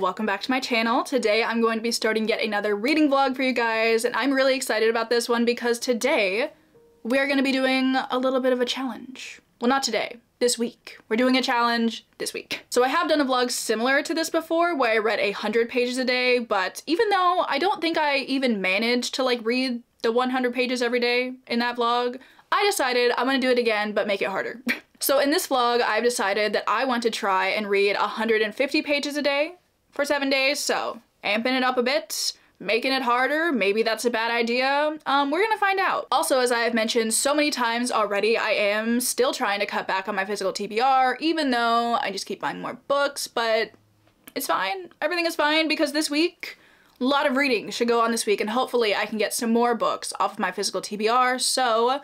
welcome back to my channel. Today I'm going to be starting yet another reading vlog for you guys, and I'm really excited about this one because today we are going to be doing a little bit of a challenge. Well, not today, this week. We're doing a challenge this week. So I have done a vlog similar to this before where I read 100 pages a day, but even though I don't think I even managed to like read the 100 pages every day in that vlog, I decided I'm gonna do it again but make it harder. So in this vlog, I've decided that I want to try and read 150 pages a day for 7 days, so amping it up a bit, making it harder, maybe that's a bad idea. We're gonna find out. Also, as I have mentioned so many times already, I am still trying to cut back on my physical TBR, even though I just keep buying more books, but it's fine. Everything is fine because this week, a lot of reading should go on this week, and hopefully I can get some more books off of my physical TBR, so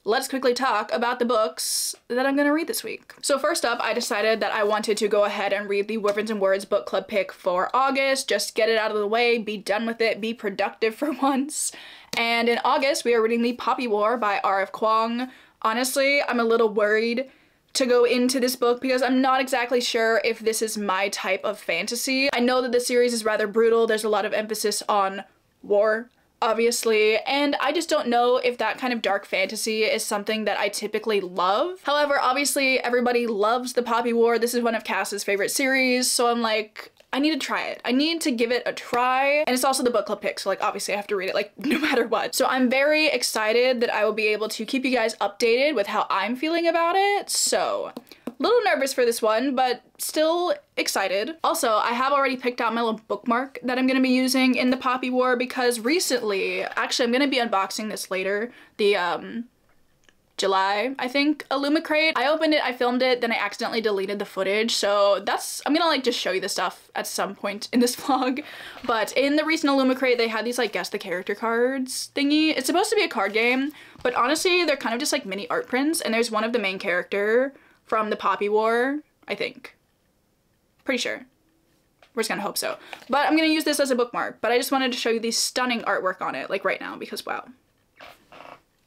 let's quickly talk about the books that I'm gonna read this week. So first up, I decided that I wanted to go ahead and read the Wyverns and Words book club pick for August, just get it out of the way, be done with it, be productive for once. And in August, we are reading The Poppy War by R.F. Kuang. Honestly, I'm a little worried to go into this book because I'm not exactly sure if this is my type of fantasy. I know that the series is rather brutal, there's a lot of emphasis on war, obviously, and I just don't know if that kind of dark fantasy is something that I typically love. However, obviously everybody loves The Poppy War. This is one of Cass's favorite series, so I'm like, I need to try it. I need to give it a try. And it's also the book club pick, so like obviously I have to read it like no matter what. So I'm very excited that I will be able to keep you guys updated with how I'm feeling about it. So a little nervous for this one, but still excited. Also, I have already picked out my little bookmark that I'm gonna be using in The Poppy War because recently, actually I'm gonna be unboxing this later, the July, I think, Illumicrate. I opened it, I filmed it, then I accidentally deleted the footage, so that's, I'm gonna like just show you the stuff at some point in this vlog. But in the recent Illumicrate, they had these like guess the character cards thingy. It's supposed to be a card game, but honestly, they're kind of just like mini art prints, and there's one of the main character from The Poppy War, I think. Pretty sure. We're just gonna hope so. But I'm gonna use this as a bookmark, but I just wanted to show you the stunning artwork on it, like right now, because wow.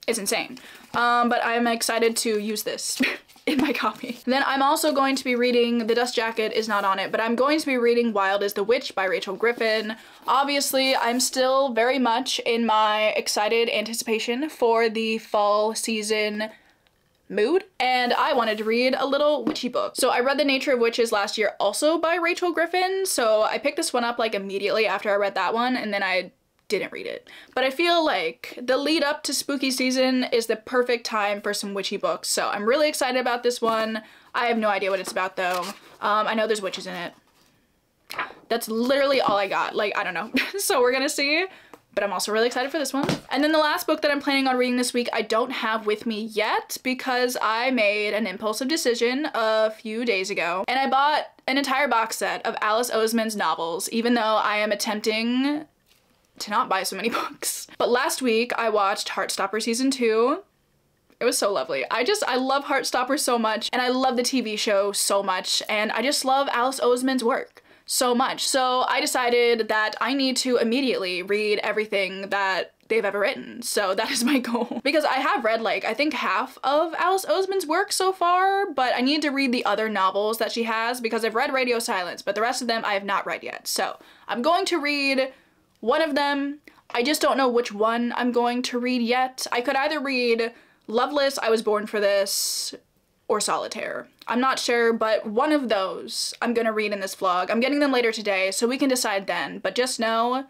It's insane. But I'm excited to use this in my copy. Then I'm also going to be reading, The Dust Jacket is not on it, but I'm going to be reading Wild is the Witch by Rachel Griffin. Obviously, I'm still very much in my excited anticipation for the fall season mood, and I wanted to read a little witchy book. So I read The Nature of Witches last year also by Rachel Griffin, so I picked this one up like immediately after I read that one, and then I didn't read it. But I feel like the lead up to spooky season is the perfect time for some witchy books, so I'm really excited about this one. I have no idea what it's about though. I know there's witches in it. That's literally all I got. Like, I don't know. So we're gonna see. But I'm also really excited for this one. And then the last book that I'm planning on reading this week, I don't have with me yet because I made an impulsive decision a few days ago. And I bought an entire box set of Alice Oseman's novels, even though I am attempting to not buy so many books. But last week I watched Heartstopper season 2. It was so lovely. I love Heartstopper so much, and I love the TV show so much, and I just love Alice Oseman's work so much. So I decided that I need to immediately read everything that they've ever written. So that is my goal. Because I have read like, I think half of Alice Oseman's work so far, but I need to read the other novels that she has because I've read Radio Silence, but the rest of them I have not read yet. So I'm going to read one of them. I just don't know which one I'm going to read yet. I could either read Loveless, I Was Born for This, or Solitaire. I'm not sure, but one of those I'm gonna read in this vlog. I'm getting them later today, so we can decide then, but just know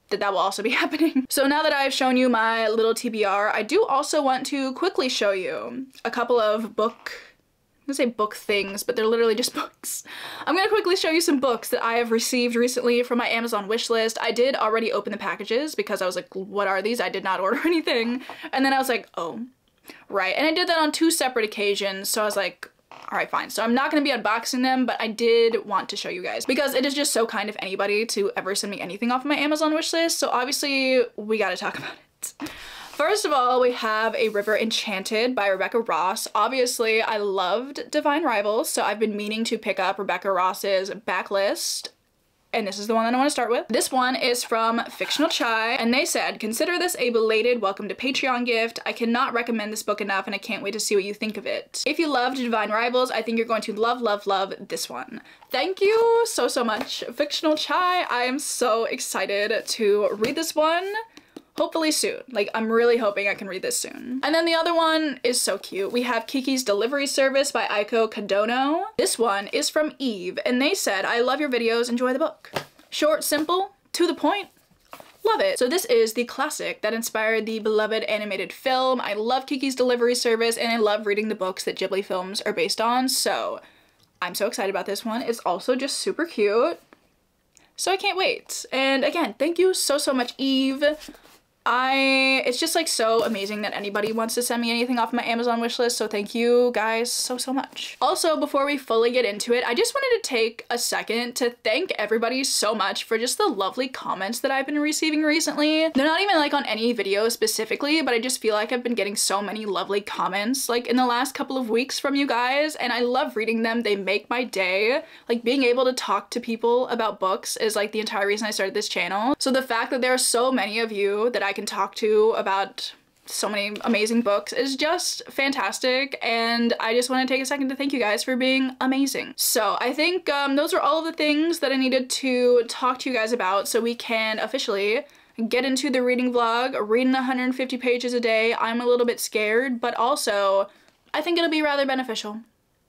that that will also be happening. So now that I've shown you my little TBR, I do also want to quickly show you a couple of I'm gonna say book things, but they're literally just books. I'm gonna quickly show you some books that I have received recently from my Amazon wishlist. I did already open the packages because I was like, what are these? I did not order anything. And then I was like, oh, right. And I did that on 2 separate occasions, so I was like, all right, fine. So I'm not gonna be unboxing them, but I did want to show you guys because it is just so kind of anybody to ever send me anything off of my Amazon wishlist, so obviously we gotta talk about it. First of all, we have A River Enchanted by Rebecca Ross. Obviously, I loved Divine Rivals, so I've been meaning to pick up Rebecca Ross's backlist and this is the one that I want to start with. This one is from Fictional Chai, and they said, consider this a belated welcome to Patreon gift. I cannot recommend this book enough, and I can't wait to see what you think of it. If you loved Divine Rivals, I think you're going to love, love, love this one. Thank you so, so much, Fictional Chai. I am so excited to read this one. Hopefully soon. Like, I'm really hoping I can read this soon. And then the other one is so cute. We have Kiki's Delivery Service by Aiko Kadono. This one is from Eve, and they said, I love your videos, enjoy the book. Short, simple, to the point, love it. So this is the classic that inspired the beloved animated film. I love Kiki's Delivery Service, and I love reading the books that Ghibli films are based on, so I'm so excited about this one. It's also just super cute, so I can't wait. And again, thank you so, so much, Eve. It's just like so amazing that anybody wants to send me anything off my Amazon wishlist, so thank you guys so, so much. Also, before we fully get into it, I just wanted to take a second to thank everybody so much for just the lovely comments that I've been receiving recently. They're not even like on any video specifically, but I just feel like I've been getting so many lovely comments like in the last couple of weeks from you guys, and I love reading them. They make my day. Like, being able to talk to people about books is like the entire reason I started this channel. So the fact that there are so many of you that I can talk to about so many amazing books is just fantastic, and I just want to take a second to thank you guys for being amazing. So I think those are all of the things that I needed to talk to you guys about so we can officially get into the reading vlog. Reading 150 pages a day, I'm a little bit scared, but also I think it'll be rather beneficial.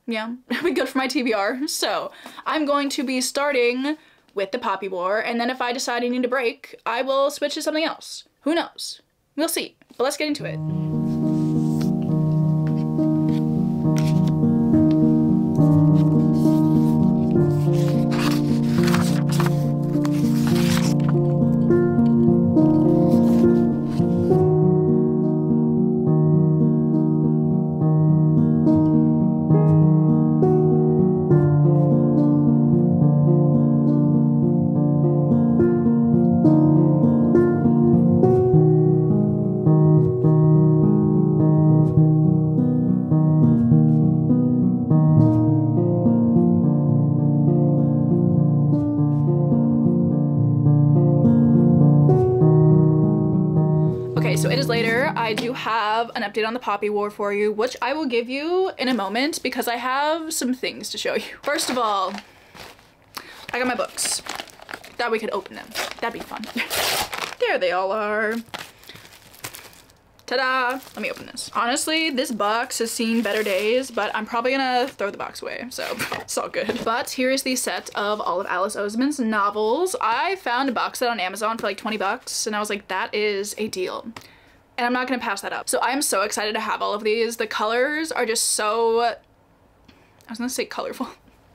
Yeah, it'll be good for my TBR. So I'm going to be starting with the Poppy War, and then if I decide I need a break, I will switch to something else. Who knows? We'll see. But let's get into it. So it is later. I do have an update on the Poppy War for you, which I will give you in a moment because I have some things to show you. First of all, I got my books. Thought we could open them. That'd be fun. There they all are. Ta-da! Let me open this. Honestly, this box has seen better days, but I'm probably gonna throw the box away, so it's all good. But here is the set of all of Alice Oseman's novels. I found a box set on Amazon for like 20 bucks, and I was like, that is a deal. And I'm not gonna pass that up. So I'm so excited to have all of these. The colors are just so, I was gonna say colorful.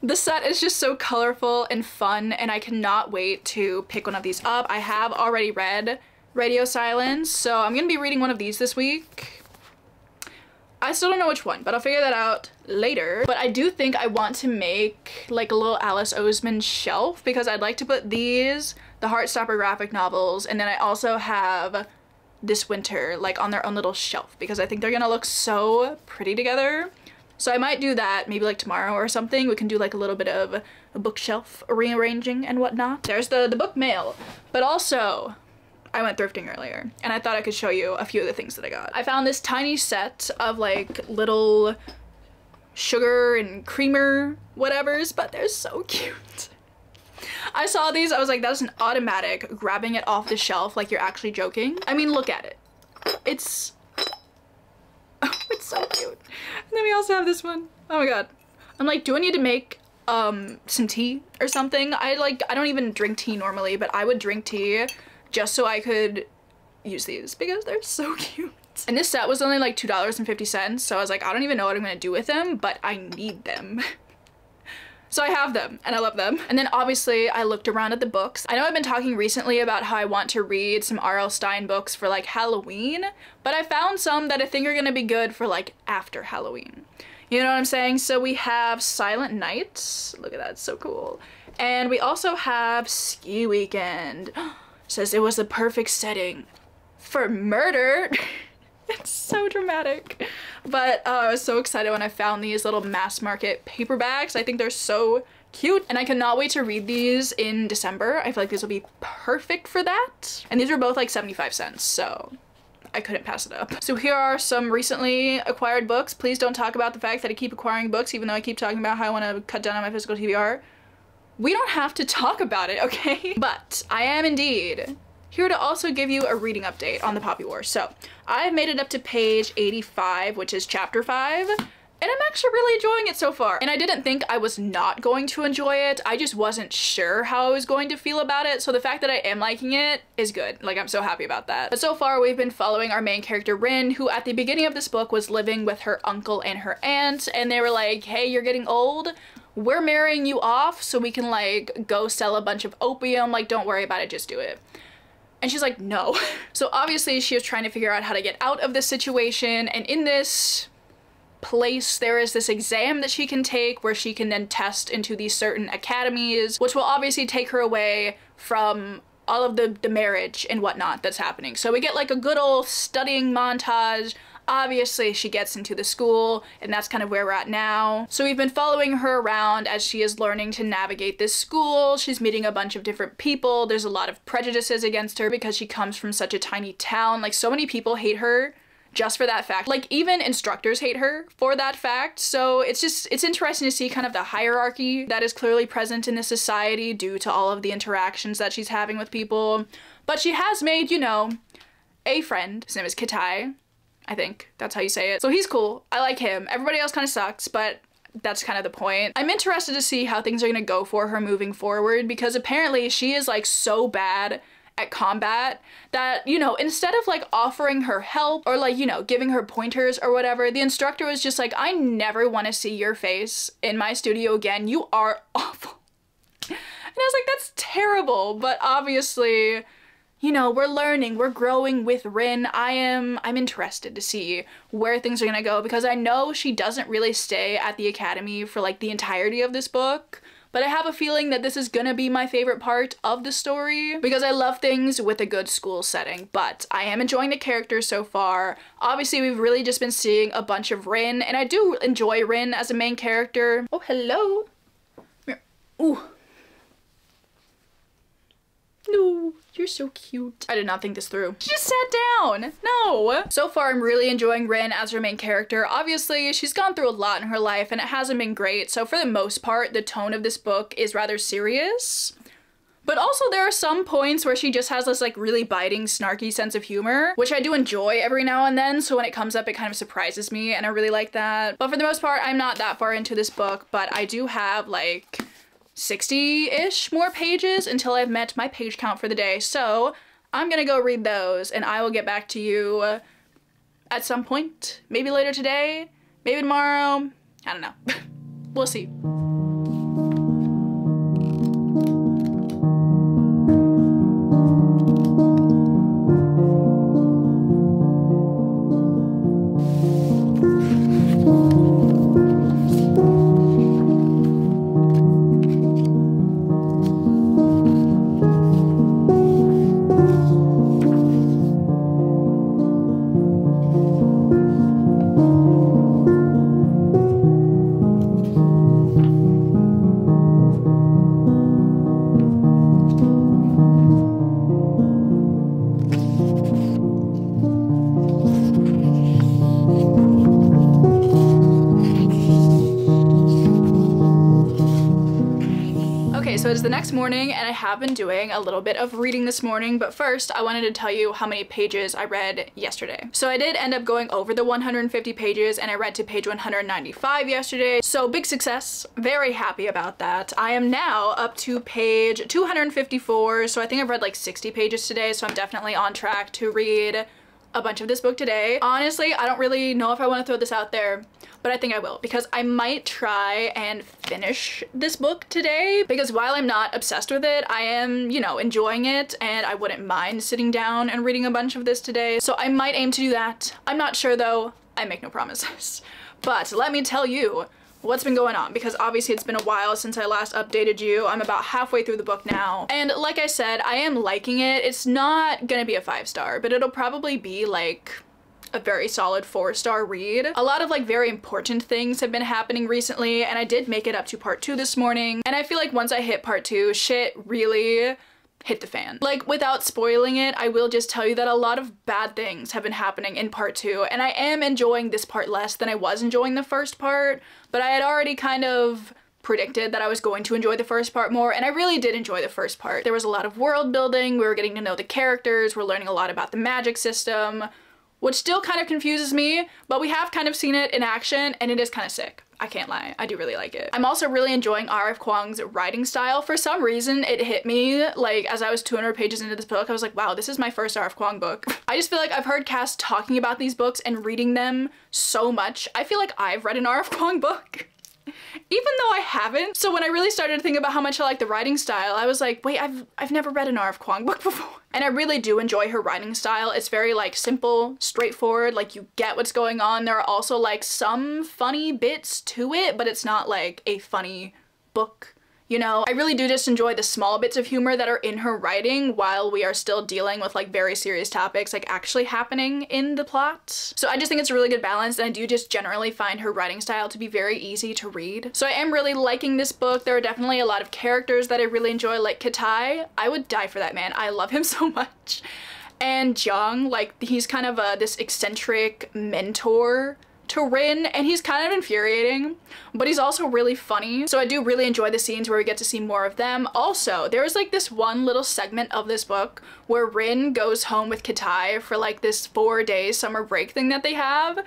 The set is just so colorful and fun, and I cannot wait to pick one of these up. I have already read Radio Silence, so I'm gonna be reading one of these this week. I still don't know which one, but I'll figure that out later. But I do think I want to make like a little Alice Oseman shelf because I'd like to put these, the Heartstopper graphic novels, and then I also have This Winter like on their own little shelf because I think they're gonna look so pretty together. So I might do that maybe like tomorrow or something. We can do like a little bit of a bookshelf rearranging and whatnot. There's the book mail, but also I went thrifting earlier and I thought I could show you a few of the things that I got. I found this tiny set of like little sugar and creamer whatevers, but they're so cute. I saw these, I was like, that's an automatic grabbing it off the shelf like you're actually joking. I mean, look at it. It's so cute. And then we also have this one. Oh my god. I'm like, do I need to make some tea or something? I don't even drink tea normally, but I would drink tea just so I could use these because they're so cute. And this set was only like $2.50, so I was like, I don't even know what I'm gonna do with them, but I need them. So I have them and I love them. And then obviously I looked around at the books. I know I've been talking recently about how I want to read some R.L. Stine books for like Halloween, but I found some that I think are gonna be good for like after Halloween. You know what I'm saying? So we have Silent Night. Look at that, it's so cool. And we also have Ski Weekend. Says it was the perfect setting for murder. It's so dramatic. But I was so excited when I found these little mass market paperbacks. I think they're so cute and I cannot wait to read these in December. I feel like these will be perfect for that. And these were both like 75 cents, so I couldn't pass it up. So here are some recently acquired books. Please don't talk about the fact that I keep acquiring books even though I keep talking about how I want to cut down on my physical TBR. We don't have to talk about it, okay? But I am indeed here to also give you a reading update on the Poppy War. So I've made it up to page 85, which is chapter 5, and I'm actually really enjoying it so far. And I didn't think I was not going to enjoy it. I just wasn't sure how I was going to feel about it. So the fact that I am liking it is good. Like, I'm so happy about that. But so far we've been following our main character Rin, who at the beginning of this book was living with her uncle and her aunt, and they were like, hey, you're getting old. We're marrying you off so we can like go sell a bunch of opium. Like, don't worry about it, just do it. And she's like, no. So obviously she was trying to figure out how to get out of this situation, and in this place there is this exam that she can take where she can then test into these certain academies, which will obviously take her away from all of the marriage and whatnot that's happening. So we get like a good old studying montage. Obviously she gets into the school, and that's kind of where we're at now. So we've been following her around as she is learning to navigate this school. She's meeting a bunch of different people. There's a lot of prejudices against her because she comes from such a tiny town. Like, so many people hate her just for that fact. Like, even instructors hate her for that fact. So it's interesting to see kind of the hierarchy that is clearly present in this society due to all of the interactions that she's having with people. But she has made, you know, a friend. His name is Katai. I think that's how you say it. So he's cool. I like him. Everybody else kind of sucks, but that's kind of the point. I'm interested to see how things are gonna go for her moving forward, because apparently she is like so bad at combat that, you know, instead of like offering her help or like, you know, giving her pointers or whatever, the instructor was just like, I never want to see your face in my studio again. You are awful. And I was like, that's terrible. But obviously, you know, we're learning, we're growing with Rin. I'm interested to see where things are gonna go, because I know she doesn't really stay at the academy for like the entirety of this book, but I have a feeling that this is gonna be my favorite part of the story because I love things with a good school setting. But I am enjoying the characters so far. Obviously, we've really just been seeing a bunch of Rin, and I do enjoy Rin as a main character. Oh, hello. Ooh. No, you're so cute. I did not think this through. She just sat down. No. So far, I'm really enjoying Rin as her main character. Obviously, she's gone through a lot in her life and it hasn't been great. So for the most part, the tone of this book is rather serious. But also there are some points where she just has this like really biting, snarky sense of humor, which I do enjoy every now and then. So when it comes up, it kind of surprises me and I really like that. But for the most part, I'm not that far into this book, but I do have like 60-ish more pages until I've met my page count for the day. So I'm gonna go read those and I will get back to you at some point. Maybe later today, maybe tomorrow. I don't know. We'll see. So it's the next morning and I have been doing a little bit of reading this morning, but first I wanted to tell you how many pages I read yesterday. So I did end up going over the 150 pages and I read to page 195 yesterday. So big success, very happy about that. I am now up to page 254, so I think I've read like 60 pages today, so I'm definitely on track to read a bunch of this book today. Honestly, I don't really know if I want to throw this out there, but I think I will, because I might try and finish this book today, because while I'm not obsessed with it, I am, you know, enjoying it and I wouldn't mind sitting down and reading a bunch of this today. So I might aim to do that. I'm not sure though. I make no promises. But let me tell you what's been going on, because obviously it's been a while since I last updated you. I'm about halfway through the book now. And like I said, I am liking it. It's not gonna be a 5-star, but it'll probably be like a very solid 4-star read. A lot of like very important things have been happening recently, and I did make it up to part 2 this morning, and I feel like once I hit part 2, shit really hit the fan. Like, without spoiling it, I will just tell you that a lot of bad things have been happening in part 2, and I am enjoying this part less than I was enjoying the first part, but I had already kind of predicted that I was going to enjoy the first part more, and I really did enjoy the first part. There was a lot of world building, we were getting to know the characters, we're learning a lot about the magic system, which still kind of confuses me, but we have kind of seen it in action, and it is kind of sick. I can't lie, I do really like it. I'm also really enjoying R.F. Kuang's writing style. For some reason, it hit me, like, as I was 200 pages into this book, I was like, wow, this is my first R.F. Kuang book. I just feel like I've heard Cass talking about these books and reading them so much. I feel like I've read an R.F. Kuang book, even though I haven't. So when I really started to think about how much I like the writing style, I was like, wait, I've never read an R.F. Kuang book before. And I really do enjoy her writing style. It's very like simple, straightforward, like you get what's going on. There are also like some funny bits to it, but it's not like a funny book, you know? I really do just enjoy the small bits of humor that are in her writing while we are still dealing with like very serious topics like actually happening in the plot. So I just think it's a really good balance, and I do just generally find her writing style to be very easy to read. So I am really liking this book. There are definitely a lot of characters that I really enjoy, like Katai. I would die for that man. I love him so much. And Jiang, like he's kind of this eccentric mentor to Rin, and he's kind of infuriating, but he's also really funny. So I do really enjoy the scenes where we get to see more of them. Also, there's like this one little segment of this book where Rin goes home with Katai for like this 4-day summer break thing that they have. And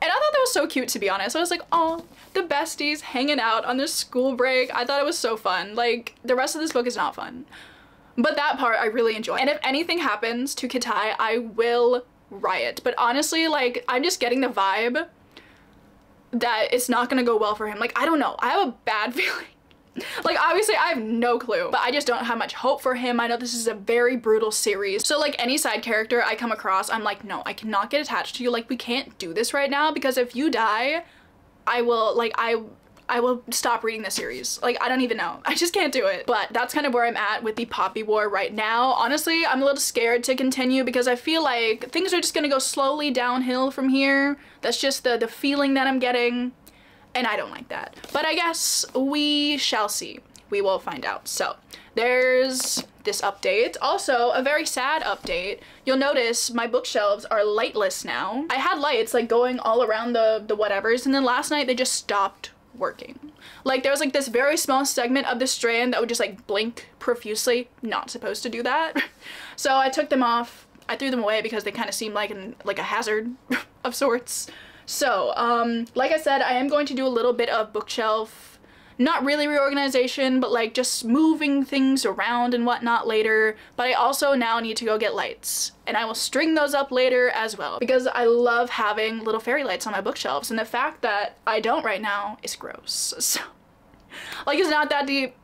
I thought that was so cute, to be honest. I was like, oh, the besties hanging out on this school break. I thought it was so fun. Like, the rest of this book is not fun, but that part I really enjoy. And if anything happens to Katai, I will riot. But honestly, like, I'm just getting the vibe that it's not gonna go well for him. Like, I don't know. I have a bad feeling. Like, obviously I have no clue, but I just don't have much hope for him. I know this is a very brutal series. So like any side character I come across, I'm like, no, I cannot get attached to you. Like, we can't do this right now, because if you die, I will, like, I will stop reading the series. Like, I don't even know. I just can't do it. But that's kind of where I'm at with the Poppy War right now. Honestly, I'm a little scared to continue because I feel like things are just gonna go slowly downhill from here. That's just the feeling that I'm getting, and I don't like that. But I guess we shall see. We will find out. So there's this update. Also, a very sad update. You'll notice my bookshelves are lightless now. I had lights like going all around the whatevers, and then last night they just stopped working. Like, there was like this very small segment of the strand that would just like blink profusely. Not supposed to do that. So I took them off. I threw them away because they kind of seemed like a hazard of sorts. So like I said, I am going to do a little bit of bookshelf, not really reorganization, but like just moving things around and whatnot later. But I also now need to go get lights, and I will string those up later as well, because I love having little fairy lights on my bookshelves, and the fact that I don't right now is gross. So like, it's not that deep,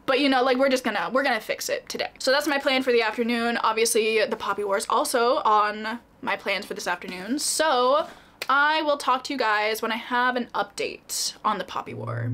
but you know, like, we're gonna fix it today. So that's my plan for the afternoon. Obviously the Poppy War is also on my plans for this afternoon, so I will talk to you guys when I have an update on the Poppy War.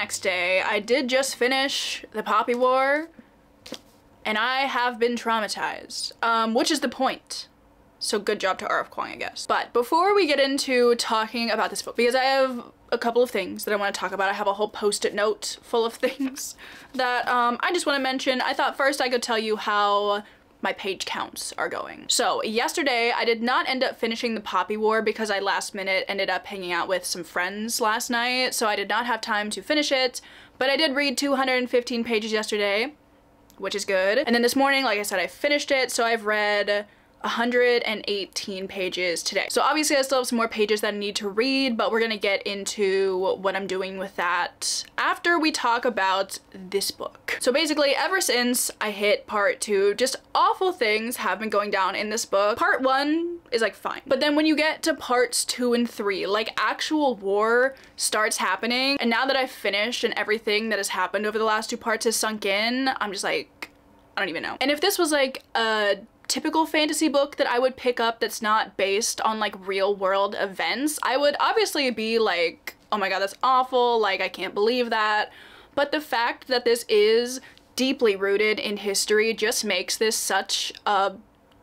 next day, I did just finish The Poppy War, and I have been traumatized, which is the point. So good job to R.F. Kuang, I guess. But before we get into talking about this book, because I have a couple of things that I want to talk about, I have a whole post-it note full of things that I just want to mention. I thought first I could tell you how my page counts are going. So yesterday I did not end up finishing The Poppy War because I last minute ended up hanging out with some friends last night, so I did not have time to finish it, but I did read 215 pages yesterday, which is good. And then this morning, like I said, I finished it, so I've read 118 pages today. So obviously I still have some more pages that I need to read, but we're gonna get into what I'm doing with that after we talk about this book. So basically, ever since I hit part 2, just awful things have been going down in this book. Part 1 is like fine, but then when you get to parts 2 and 3, like actual war starts happening, and now that I've finished and everything that has happened over the last 2 parts has sunk in, I'm just like, I don't even know. And if this was like a typical fantasy book that I would pick up that's not based on like real world events, I would obviously be like, oh my god, that's awful, like I can't believe that. But the fact that this is deeply rooted in history just makes this such a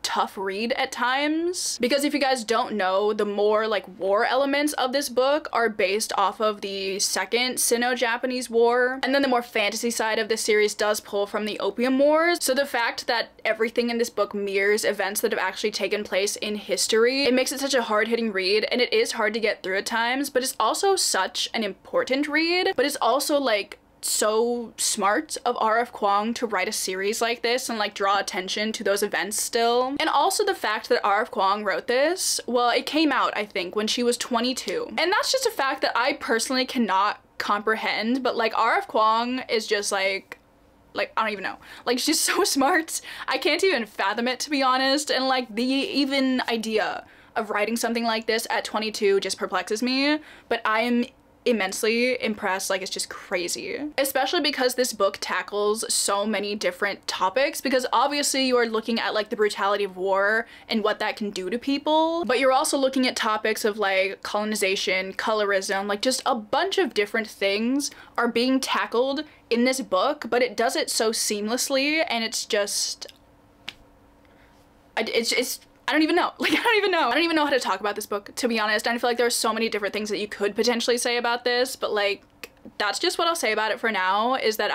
tough read at times. Because if you guys don't know, the more like war elements of this book are based off of the Second Sino-Japanese War, and then the more fantasy side of this series does pull from the Opium Wars. So the fact that everything in this book mirrors events that have actually taken place in history, it makes it such a hard-hitting read, and it is hard to get through at times, but it's also such an important read. But it's also like so smart of R.F. Kuang to write a series like this and like draw attention to those events still. And also the fact that R.F. Kuang wrote this, well, it came out I think when she was 22, and that's just a fact that I personally cannot comprehend. But like R.F. Kuang is just like I don't even know, like she's so smart, I can't even fathom it, to be honest. And like the even idea of writing something like this at 22 just perplexes me, but I am immensely impressed. Like, it's just crazy, especially because this book tackles so many different topics, because obviously you are looking at like the brutality of war and what that can do to people, but you're also looking at topics of like colonization, colorism, like just a bunch of different things are being tackled in this book, but it does it so seamlessly, and it's just I don't even know. Like, I don't even know how to talk about this book, to be honest. And I feel like there are so many different things that you could potentially say about this, but like, that's just what I'll say about it for now, is that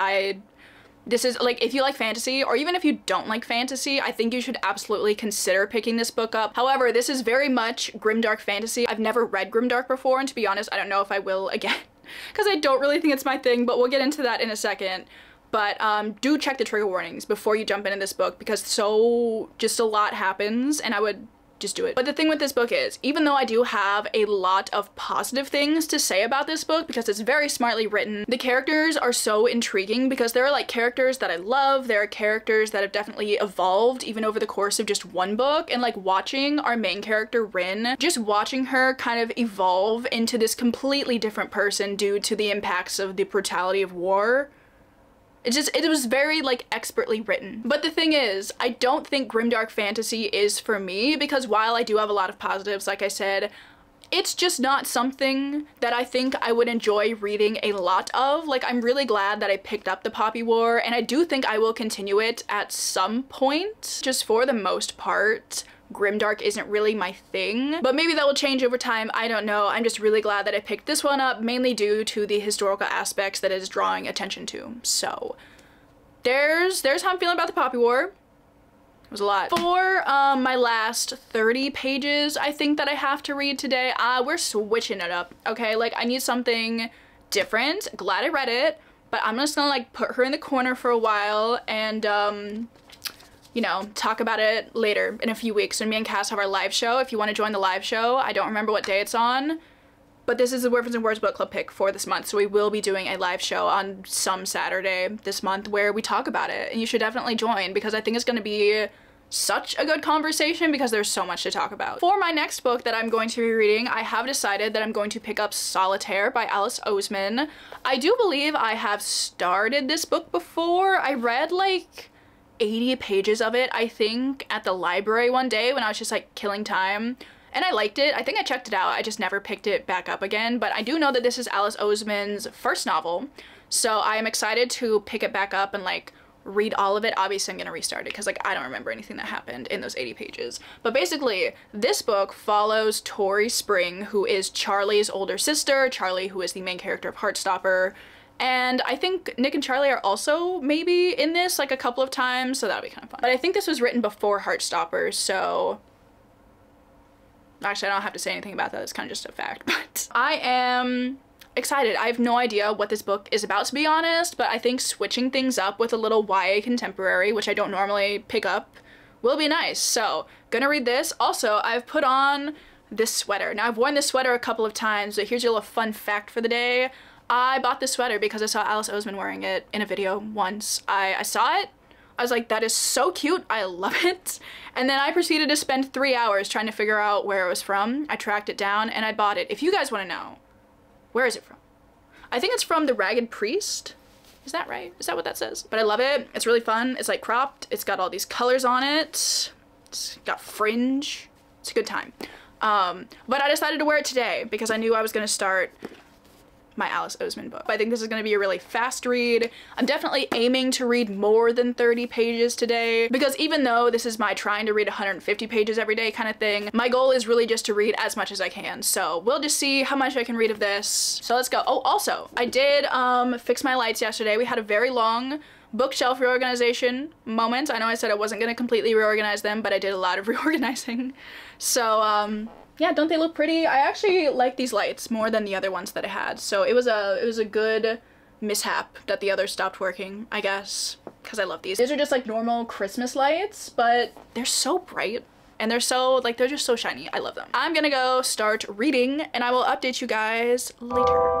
this is like, if you like fantasy, or even if you don't like fantasy, I think you should absolutely consider picking this book up. However, this is very much grimdark fantasy. I've never read grimdark before, and to be honest, I don't know if I will again, because I don't really think it's my thing, but we'll get into that in a second. But do check the trigger warnings before you jump into this book, because just a lot happens, and I would just do it. But the thing with this book is, even though I do have a lot of positive things to say about this book because it's very smartly written, the characters are so intriguing, because there are like characters that I love, there are characters that have definitely evolved even over the course of just one book, and like watching our main character Rin, just watching her kind of evolve into this completely different person due to the impacts of the brutality of war. It was very like expertly written. But the thing is, I don't think grimdark fantasy is for me, because while I do have a lot of positives, like I said, it's just not something that I think I would enjoy reading a lot of. Like, I'm really glad that I picked up The Poppy War, and I do think I will continue it at some point. Just for the most part, grimdark isn't really my thing, but maybe that will change over time, I don't know. I'm just really glad that I picked this one up, mainly due to the historical aspects that it is drawing attention to. So there's how I'm feeling about The Poppy War. It was a lot. For my last 30 pages, I think that I have to read today, we're switching it up, okay? Like, I need something different. Glad I read it, but I'm just gonna like put her in the corner for a while and you know, talk about it later in a few weeks when me and Cass have our live show. If you want to join the live show, I don't remember what day it's on, but this is the Words and Words book club pick for this month, so we will be doing a live show on some Saturday this month where we talk about it, and you should definitely join, because I think it's going to be such a good conversation, because there's so much to talk about. For my next book that I'm going to be reading, I have decided that I'm going to pick up Solitaire by Alice Oseman. I do believe I have started this book before. I read like 80 pages of it, I think, at the library one day when I was just like killing time, and I liked it. I think I checked it out, I just never picked it back up again. But I do know that this is Alice Oseman's first novel, So I am excited to pick it back up and like read all of it. Obviously I'm gonna restart it because like I don't remember anything that happened in those 80 pages. But basically this book follows Tori Spring, who is Charlie's older sister, Charlie who is the main character of Heartstopper. And I think Nick and Charlie are also maybe in this like a couple of times, so that'll be kind of fun. But I think this was written before Heartstopper, so actually I don't have to say anything about that, it's kind of just a fact. But I am excited. I have no idea what this book is about, to be honest, but I think switching things up with a little YA contemporary, which I don't normally pick up, will be nice. So gonna read this. Also, I've put on this sweater. Now I've worn this sweater a couple of times, but here's your little fun fact for the day. I bought this sweater because I saw Alice Oseman wearing it in a video once. I saw it, I was like, that is so cute, I love it. And then I proceeded to spend 3 hours trying to figure out where it was from. I tracked it down and I bought it. If you guys want to know, where is it from? I think it's from The Ragged Priest. Is that right? Is that what that says? But I love it. It's really fun. It's like cropped. It's got all these colors on it. It's got fringe. It's a good time. But I decided to wear it today because I knew I was gonna start my Alice Oseman book. I think this is gonna be a really fast read. I'm definitely aiming to read more than 30 pages today because even though this is my trying to read 150 pages every day kind of thing, my goal is really just to read as much as I can. So we'll just see how much I can read of this. So let's go. Oh, also, I did fix my lights yesterday. We had a very long bookshelf reorganization moment. I know I said I wasn't gonna completely reorganize them, but I did a lot of reorganizing. So yeah, don't they look pretty? I actually like these lights more than the other ones that I had. So it was a good mishap that the others stopped working, I guess, because I love these. These are just like normal Christmas lights, but they're so bright and they're so like, they're just so shiny. I love them. I'm gonna go start reading and I will update you guys later.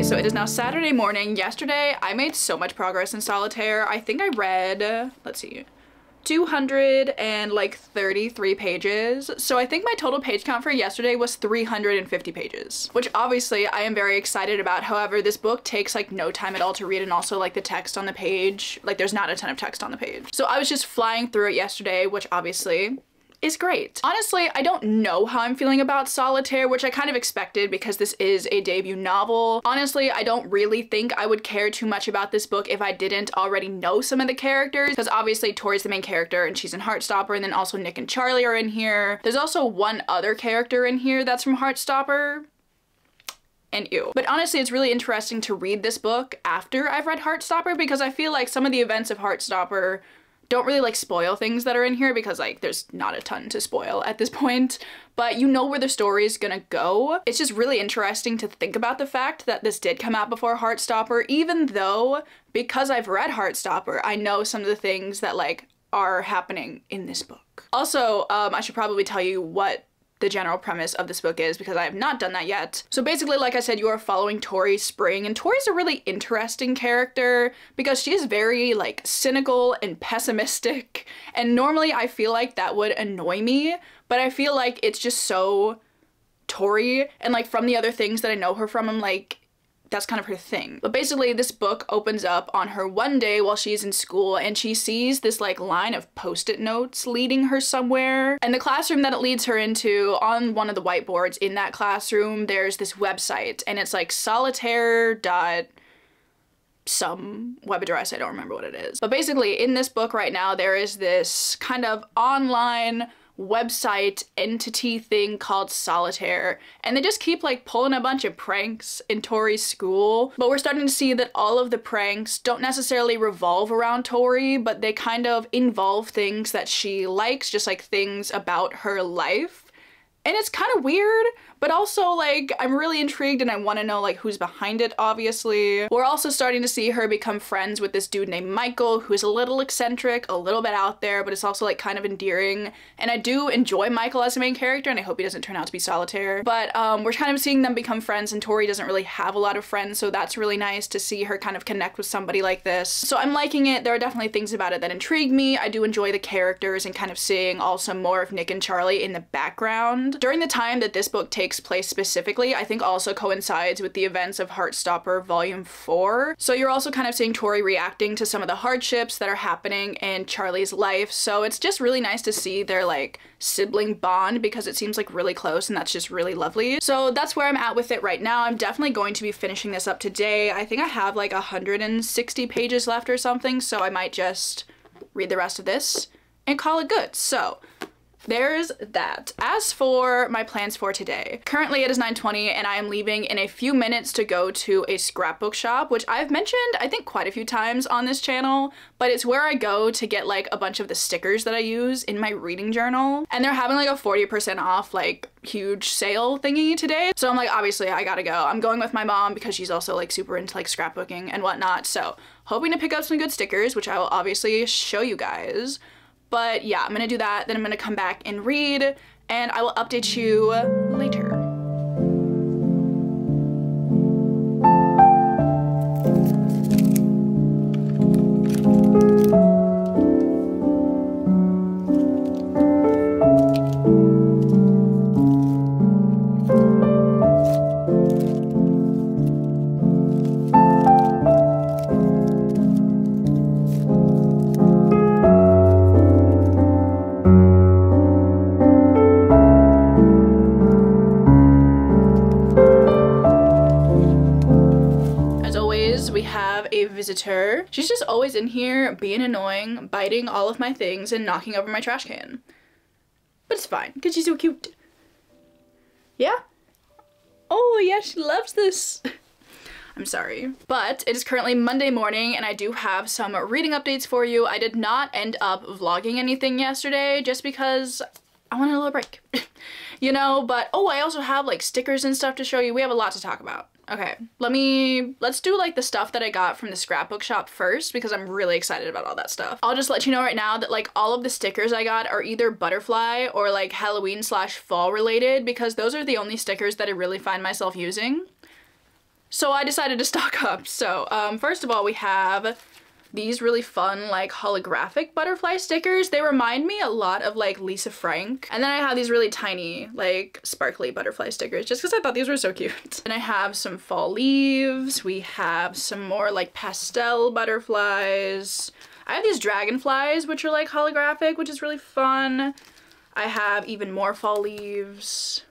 So it is now Saturday morning. Yesterday, I made so much progress in solitaire. I think I read, let's see, 233 pages. So I think my total page count for yesterday was 350 pages, which obviously I am very excited about. However, this book takes like no time at all to read, and also like the text on the page, like there's not a ton of text on the page. So I was just flying through it yesterday, which obviously is great. Honestly, I don't know how I'm feeling about Solitaire, which I kind of expected because this is a debut novel. Honestly, I don't really think I would care too much about this book if I didn't already know some of the characters, because obviously Tori's the main character and she's in Heartstopper, and then also Nick and Charlie are in here. There's also one other character in here that's from Heartstopper. And ew. But honestly, it's really interesting to read this book after I've read Heartstopper because I feel like some of the events of Heartstopper don't really like spoil things that are in here because like there's not a ton to spoil at this point, but you know where the story is gonna go. It's just really interesting to think about the fact that this did come out before Heartstopper, even though because I've read Heartstopper, I know some of the things that like are happening in this book. Also, I should probably tell you what the general premise of this book is because I have not done that yet. So basically, like I said, you are following Tori Spring, and Tori's a really interesting character because she is very like cynical and pessimistic, and normally I feel like that would annoy me, but I feel like it's just so Tori, and like from the other things that I know her from, I'm like, that's kind of her thing. But basically this book opens up on her one day while she's in school, and she sees this like line of post-it notes leading her somewhere. And the classroom that it leads her into, on one of the whiteboards in that classroom, there's this website, and it's like solitaire some web address, I don't remember what it is. But basically in this book right now, there is this kind of online website entity thing called Solitaire, and they just keep like pulling a bunch of pranks in Tori's school, but we're starting to see that all of the pranks don't necessarily revolve around Tori, but they kind of involve things that she likes, just like things about her life. And it's kind of weird, but also like I'm really intrigued and I want to know like who's behind it, obviously. We're also starting to see her become friends with this dude named Michael, who's a little eccentric, a little bit out there, but it's also like kind of endearing. And I do enjoy Michael as a main character, and I hope he doesn't turn out to be solitaire. But we're kind of seeing them become friends, and Tori doesn't really have a lot of friends, so that's really nice to see her kind of connect with somebody like this. So I'm liking it. There are definitely things about it that intrigue me. I do enjoy the characters and kind of seeing also more of Nick and Charlie in the background. During the time that this book takes place specifically, I think also coincides with the events of Heartstopper Volume 4. So you're also kind of seeing Tori reacting to some of the hardships that are happening in Charlie's life. So it's just really nice to see their like sibling bond, because it seems like really close, and that's just really lovely. So that's where I'm at with it right now. I'm definitely going to be finishing this up today. I think I have like 160 pages left or something, so I might just read the rest of this and call it good. So there's that. As for my plans for today, currently it is 9:20 and I am leaving in a few minutes to go to a scrapbook shop, which I've mentioned I think quite a few times on this channel, but it's where I go to get like a bunch of the stickers that I use in my reading journal, and they're having like a 40% off like huge sale thingy today. So I'm like, obviously I gotta go. I'm going with my mom because she's also like super into like scrapbooking and whatnot, so hoping to pick up some good stickers, which I will obviously show you guys. But yeah, I'm gonna do that, then I'm gonna come back and read, and I will update you later. Visitor. She's just always in here being annoying, biting all of my things and knocking over my trash can. But it's fine because she's so cute. Yeah? Oh yeah, she loves this. I'm sorry. But it is currently Monday morning and I do have some reading updates for you. I did not end up vlogging anything yesterday just because I wanted a little break. You know, but oh, I also have like stickers and stuff to show you. We have a lot to talk about. Okay, let's do like the stuff that I got from the scrapbook shop first, because I'm really excited about all that stuff. I'll just let you know right now that like all of the stickers I got are either butterfly or like Halloween / fall related, because those are the only stickers that I really find myself using. So I decided to stock up. So first of all, we have these really fun like holographic butterfly stickers. They remind me a lot of like Lisa Frank. And then I have these really tiny like sparkly butterfly stickers just because I thought these were so cute. And I have some fall leaves. We have some more like pastel butterflies. I have these dragonflies which are like holographic, which is really fun. I have even more fall leaves.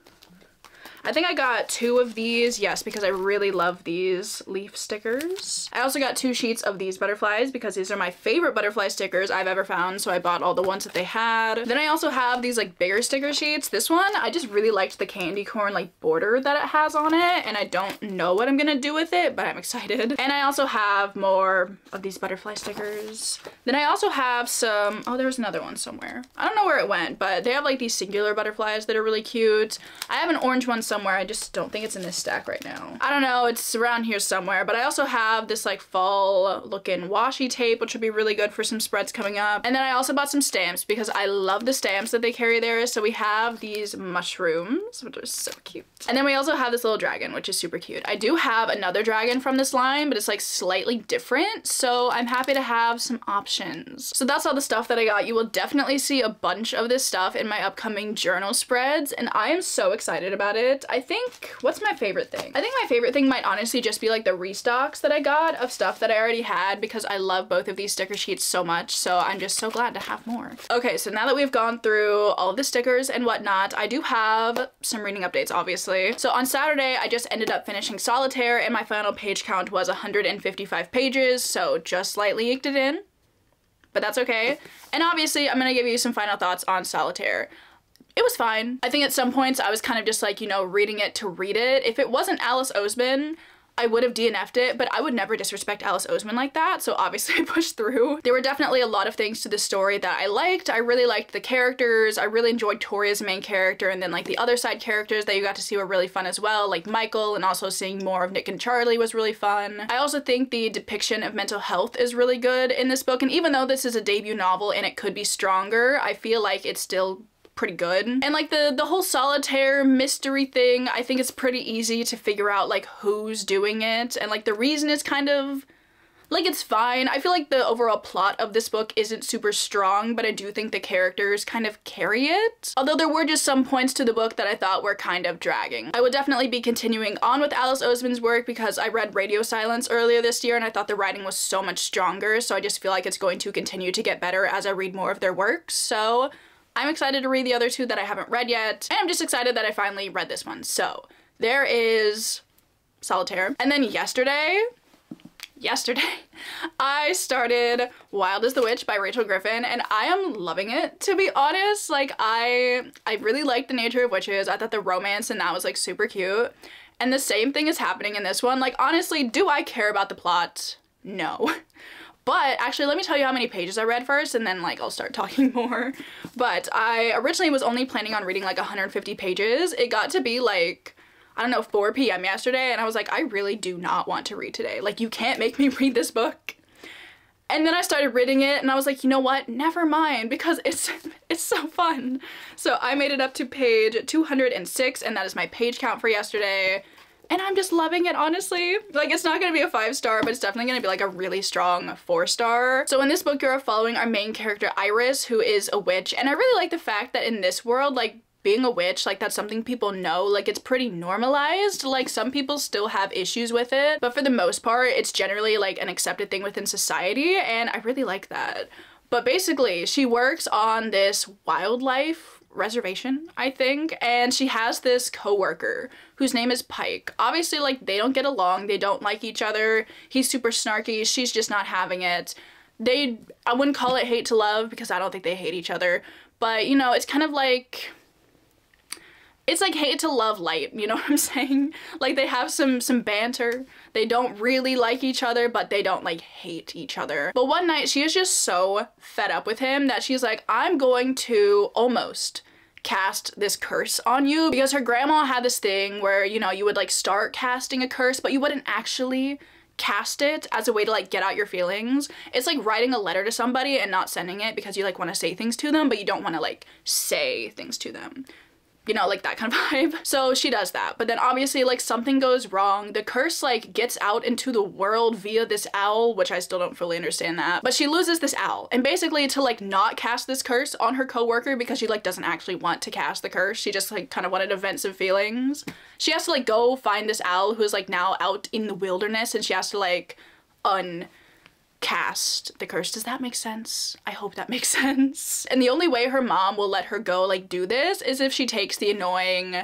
I think I got 2 of these, yes, because I really love these leaf stickers. I also got 2 sheets of these butterflies because these are my favorite butterfly stickers I've ever found, so I bought all the ones that they had. Then I also have these like bigger sticker sheets. This one, I just really liked the candy corn like border that it has on it, and I don't know what I'm gonna do with it, but I'm excited. And I also have more of these butterfly stickers. Then I also have some, oh, there was another one somewhere. I don't know where it went, but they have like these singular butterflies that are really cute. I have an orange one somewhere. I just don't think it's in this stack right now. I don't know, it's around here somewhere, but I also have this like fall looking washi tape, which would be really good for some spreads coming up. And then I also bought some stamps because I love the stamps that they carry there. So we have these mushrooms, which are so cute. And then we also have this little dragon, which is super cute. I do have another dragon from this line, but it's like slightly different. So I'm happy to have some options. So that's all the stuff that I got. You will definitely see a bunch of this stuff in my upcoming journal spreads, and I am so excited about it. I think, what's my favorite thing? I think my favorite thing might honestly just be like the restocks that I got of stuff that I already had, because I love both of these sticker sheets so much, so I'm just so glad to have more. Okay, so now that we've gone through all of the stickers and whatnot, I do have some reading updates, obviously. So on Saturday, I just ended up finishing Solitaire, and my final page count was 155 pages, so just slightly eked it in, but that's okay. And obviously, I'm gonna give you some final thoughts on Solitaire. It was fine. I think at some points I was kind of just like, you know, reading it to read it. If it wasn't Alice Oseman, I would have DNF'd it, but I would never disrespect Alice Oseman like that, so obviously I pushed through. There were definitely a lot of things to the story that I liked. I really liked the characters. I really enjoyed Tori as a main character, and then like the other side characters that you got to see were really fun as well, like Michael, and also seeing more of Nick and Charlie was really fun. I also think the depiction of mental health is really good in this book, and even though this is a debut novel and it could be stronger, I feel like it's still pretty good. And like the whole solitaire mystery thing, I think it's pretty easy to figure out like who's doing it, and like the reason is kind of like, it's fine. I feel like the overall plot of this book isn't super strong, but I do think the characters kind of carry it. Although there were just some points to the book that I thought were kind of dragging. I would definitely be continuing on with Alice Oseman's work because I read Radio Silence earlier this year and I thought the writing was so much stronger, so I just feel like it's going to continue to get better as I read more of their works. So I'm excited to read the other two that I haven't read yet, and I'm just excited that I finally read this one. So there is Solitaire. And then yesterday, I started Wild as the Witch by Rachel Griffin, and I am loving it, to be honest. Like, I really liked the nature of witches. I thought the romance in that was like super cute. And the same thing is happening in this one. Like, honestly, do I care about the plot? No. But actually, let me tell you how many pages I read first, and then like I'll start talking more. But I originally was only planning on reading like 150 pages. It got to be like, I don't know, 4 p.m. yesterday, and I was like, I really do not want to read today. Like, you can't make me read this book. And then I started reading it, and I was like, you know what? Never mind, because it's so fun. So I made it up to page 206, and that is my page count for yesterday. And I'm just loving it, honestly. Like, it's not gonna be a 5-star, but it's definitely gonna be like a really strong 4-star. So in this book, you're following our main character, Iris, who is a witch. And I really like the fact that in this world, like, being a witch, like, that's something people know. Like, it's pretty normalized. Like, some people still have issues with it, but for the most part, it's generally like an accepted thing within society, and I really like that. But basically, she works on this wildlife reservation, I think, and she has this co-worker whose name is Pike. Obviously, like, they don't get along, they don't like each other, he's super snarky, she's just not having it. I wouldn't call it hate to love because I don't think they hate each other, but you know, it's kind of like, it's like hate to love light, you know what I'm saying? Like, they have some banter, they don't really like each other, but they don't like hate each other. But one night she is just so fed up with him that she's like, I'm going to almost cast this curse on you, because her grandma had this thing where, you know, you would like start casting a curse, but you wouldn't actually cast it as a way to like get out your feelings. It's like writing a letter to somebody and not sending it because you like want to say things to them, but you don't want to like say things to them. You know, like that kind of vibe. So she does that, but then obviously like something goes wrong. The curse like gets out into the world via this owl, which I still don't fully understand that, but she loses this owl. And basically to like not cast this curse on her coworker because she like doesn't actually want to cast the curse, she just like kind of wanted to vent some feelings. She has to like go find this owl who is like now out in the wilderness, and she has to like cast the curse. Does that make sense? I hope that makes sense. And the only way her mom will let her go like do this is if she takes the annoying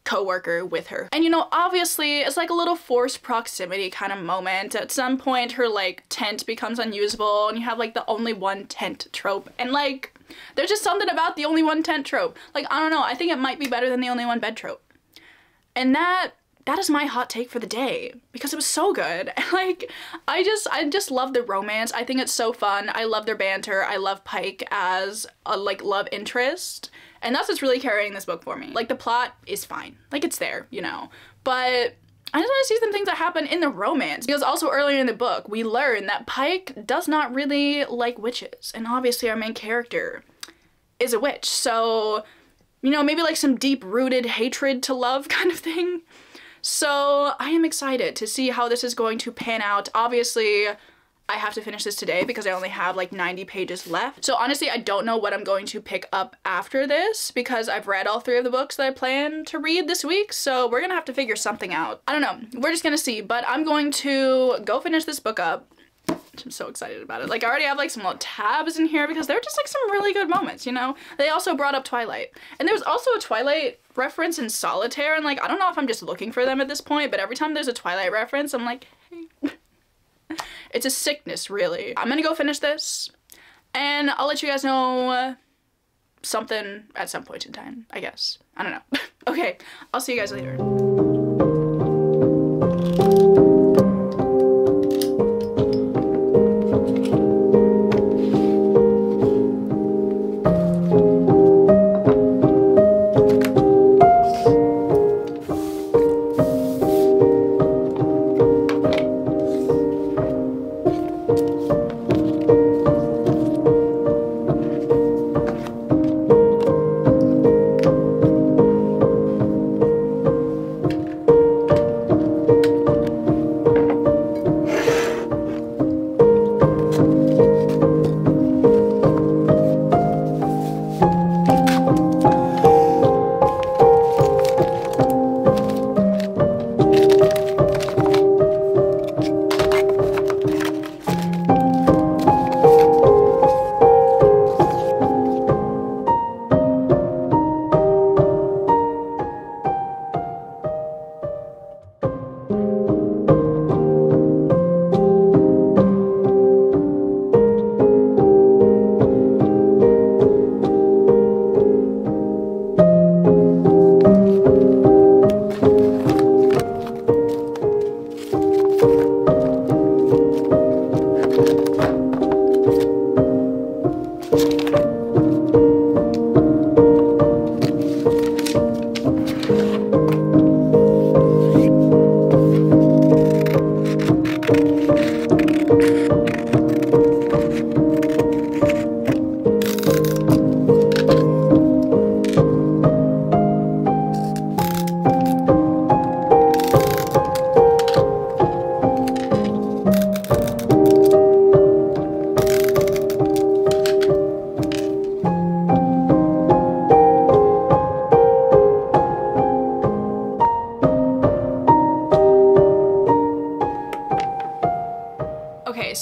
co-worker with her. And you know, obviously it's like a little forced proximity kind of moment. At some point her like tent becomes unusable and you have like the only one tent trope, and like there's just something about the only one tent trope. Like, I don't know, I think it might be better than the only one bed trope. And that is my hot take for the day, because it was so good. Like, I just love the romance. I think it's so fun. I love their banter. I love Pike as a like love interest, and that's what's really carrying this book for me. Like, the plot is fine, like it's there, you know, but I just want to see some things that happen in the romance, because also earlier in the book we learn that Pike does not really like witches, and obviously our main character is a witch, so you know, maybe like some deep-rooted hatred to love kind of thing. So I am excited to see how this is going to pan out. Obviously, I have to finish this today because I only have like 90 pages left. So honestly, I don't know what I'm going to pick up after this because I've read all 3 of the books that I plan to read this week. So we're gonna have to figure something out. I don't know, we're just gonna see, but I'm going to go finish this book up. I'm so excited about it. Like, I already have like some little tabs in here because they're just like some really good moments, you know? They also brought up Twilight. And there's also a Twilight reference in Solitaire, and like, I don't know if I'm just looking for them at this point, but every time there's a Twilight reference, I'm like, hey. It's a sickness, really. I'm gonna go finish this, and I'll let you guys know something at some point in time, I guess. I don't know. Okay, I'll see you guys later.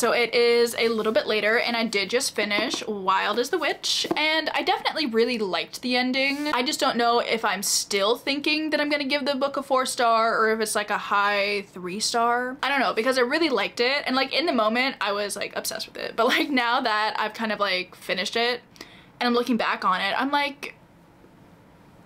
so it is a little bit later and I did just finish Wild as the Witch, and I definitely really liked the ending. I just don't know if I'm still thinking that I'm gonna give the book a 4-star or if it's like a high 3-star. I don't know, because I really liked it, and like in the moment I was like obsessed with it, but like now that I've kind of like finished it and I'm looking back on it, I'm like,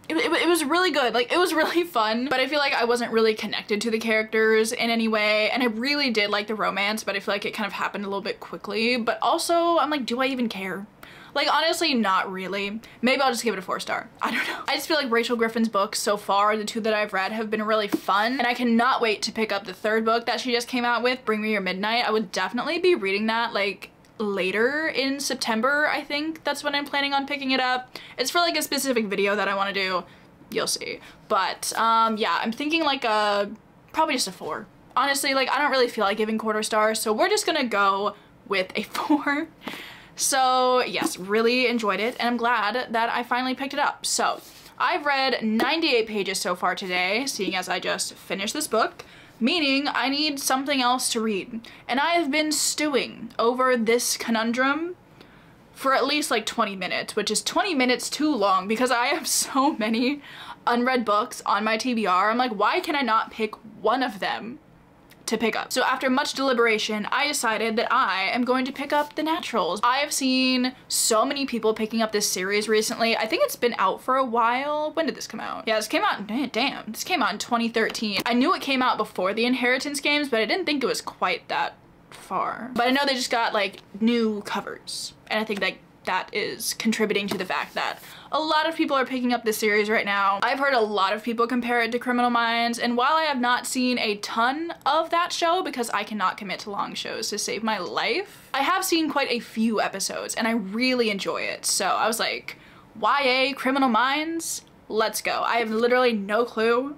it was really good. Like, it was really fun, but I feel like I wasn't really connected to the characters in any way, and I really did like the romance, but I feel like it kind of happened a little bit quickly. But also, I'm like, do I even care? Like, honestly, not really. Maybe I'll just give it a 4-star. I don't know. I just feel like Rachel Griffin's books so far, the 2 that I've read, have been really fun, and I cannot wait to pick up the 3rd book that she just came out with, Bring Me Your Midnight. I would definitely be reading that, like, later in September. I think that's when I'm planning on picking it up. It's for like a specific video that I want to do. You'll see. But yeah, I'm thinking like probably just a 4. Honestly, like I don't really feel like giving quarter stars, so we're just gonna go with a 4. So yes, really enjoyed it, and I'm glad that I finally picked it up. So I've read 98 pages so far today, seeing as I just finished this book, meaning I need something else to read. And I have been stewing over this conundrum for at least like 20 minutes, which is 20 minutes too long because I have so many unread books on my TBR. I'm like, why can I not pick one of them to pick up? So after much deliberation, I decided that I am going to pick up The Naturals. I have seen so many people picking up this series recently. I think it's been out for a while. When did this come out? Yeah, this came out, damn, this came out in 2013. I knew it came out before the Inheritance games, but I didn't think it was quite that far. But I know they just got like new covers, and I think that is contributing to the fact that a lot of people are picking up this series right now. I've heard a lot of people compare it to Criminal Minds, and while I have not seen a ton of that show because I cannot commit to long shows to save my life, I have seen quite a few episodes and I really enjoy it. So I was like, YA Criminal Minds, let's go. I have literally no clue